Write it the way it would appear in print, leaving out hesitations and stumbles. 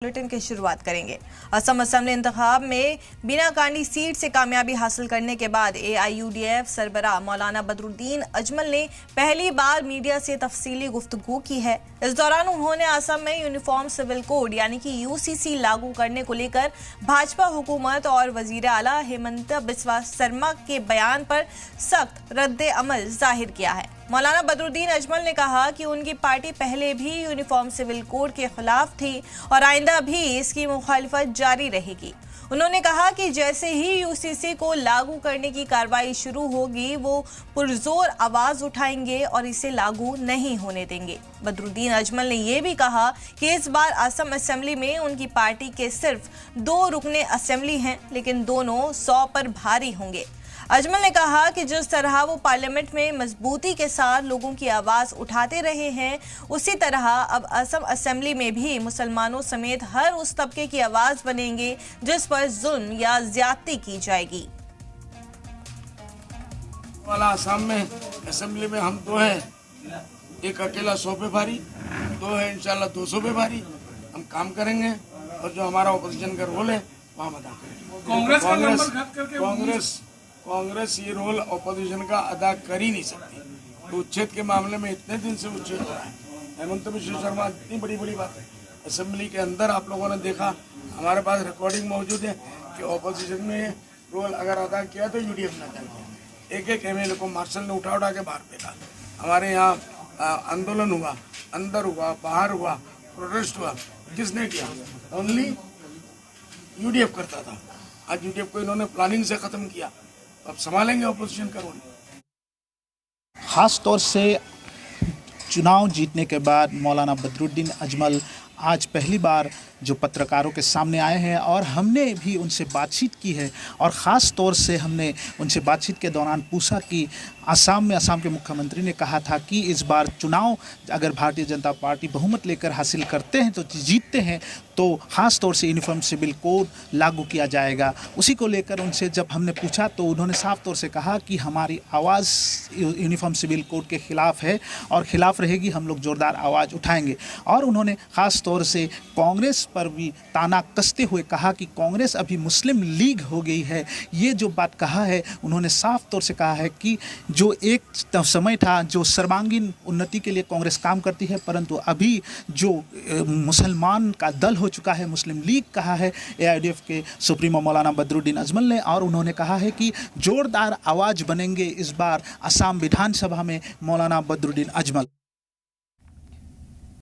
Bulletin की शुरुआत करेंगे। असम असेंबली इंतखाब में बिना कांडी सीट से कामयाबी हासिल करने के बाद AIUDF सरबराह मौलाना बदरुद्दीन अजमल ने पहली बार मीडिया से तफसीली गुफ्तगू की है। इस दौरान उन्होंने असम में यूनिफॉर्म सिविल कोड यानी कि UCC लागू करने को लेकर भाजपा हुकूमत और वजीर आला हेमंत बिस्वा शर्मा के बयान पर सख्त रद्द अमल जाहिर किया है। मौलाना बदरुद्दीन अजमल ने कहा कि उनकी पार्टी पहले भी यूनिफॉर्म सिविल कोड के खिलाफ थी और आइंदा भी इसकी मुखालिफत जारी रहेगी। उन्होंने कहा कि जैसे ही UCC को लागू करने की कार्रवाई शुरू होगी वो पुरजोर आवाज उठाएंगे और इसे लागू नहीं होने देंगे। बदरुद्दीन अजमल ने यह भी कहा कि इस बार असम असेंबली में उनकी पार्टी के सिर्फ 2 रुकने असेंबली हैं, लेकिन दोनों 100 पर भारी होंगे। अजमल ने कहा कि जिस तरह वो पार्लियामेंट में मजबूती के साथ लोगों की आवाज उठाते रहे हैं, उसी तरह अब असम असेंबली में भी मुसलमानों समेत हर उस तबके की आवाज बनेंगे जिस पर जुल्म या ज्यादती की जाएगी। वाला असम में असेंबली में हम 2 हैं, एक अकेला 100 पे भारी, 2 है इंशाल्लाह 200 पे भारी। हम काम करेंगे और जो हमारा ऑपोजिशन का रोल है वहाँ अदा करेंगे। कांग्रेस ये रोल ऑपोजिशन का अदा कर ही नहीं सकती। तो उच्छेद के मामले में इतने दिन से उच्छेद हो रहा है। हेमंत बिस्वा शर्मा इतनी बड़ी बात है। असेंबली के अंदर आप लोगों ने देखा, हमारे पास रिकॉर्डिंग मौजूद है कि ऑपोजिशन में रोल अगर अदा किया तो UDF ने अदा किया। एक MLA को मार्शल ने उठा के बाहर फेंका। हमारे यहाँ आंदोलन हुआ, अंदर हुआ, बाहर हुआ, प्रोटेस्ट हुआ, किसने किया? ओनली UDF करता था। आज UDF को इन्होंने प्लानिंग से खत्म किया। अब संभालेंगे ऑपोजिशन का रोल। ख़ास तौर से चुनाव जीतने के बाद मौलाना बदरुद्दीन अजमल आज पहली बार जो पत्रकारों के सामने आए हैं और हमने भी उनसे बातचीत की है और ख़ास तौर से हमने उनसे बातचीत के दौरान पूछा कि असम के मुख्यमंत्री ने कहा था कि इस बार चुनाव अगर भारतीय जनता पार्टी बहुमत लेकर हासिल करते हैं तो जीतते हैं तो ख़ास तौर से यूनिफॉर्म सिविल कोड लागू किया जाएगा। उसी को लेकर उनसे जब हमने पूछा तो उन्होंने साफ तौर से कहा कि हमारी आवाज़ यूनिफॉर्म सिविल कोड के ख़िलाफ़ है और ख़िलाफ़ रहेगी, हम लोग ज़ोरदार आवाज़ उठाएंगे। और उन्होंने ख़ास तौर से कांग्रेस पर भी ताना कसते हुए कहा कि कांग्रेस अभी मुस्लिम लीग हो गई है। ये जो बात कहा है उन्होंने साफ तौर से कहा है कि जो एक समय था जो सर्वांगीण उन्नति के लिए कांग्रेस काम करती है, परंतु अभी जो मुसलमान का दल हो चुका है मुस्लिम लीग कहा है AIUDF के सुप्रीमो मौलाना बदरुद्दीन अजमल ने। और उन्होंने कहा है कि जोरदार आवाज़ बनेंगे इस बार असम विधानसभा में मौलाना बदरुद्दीन अजमल।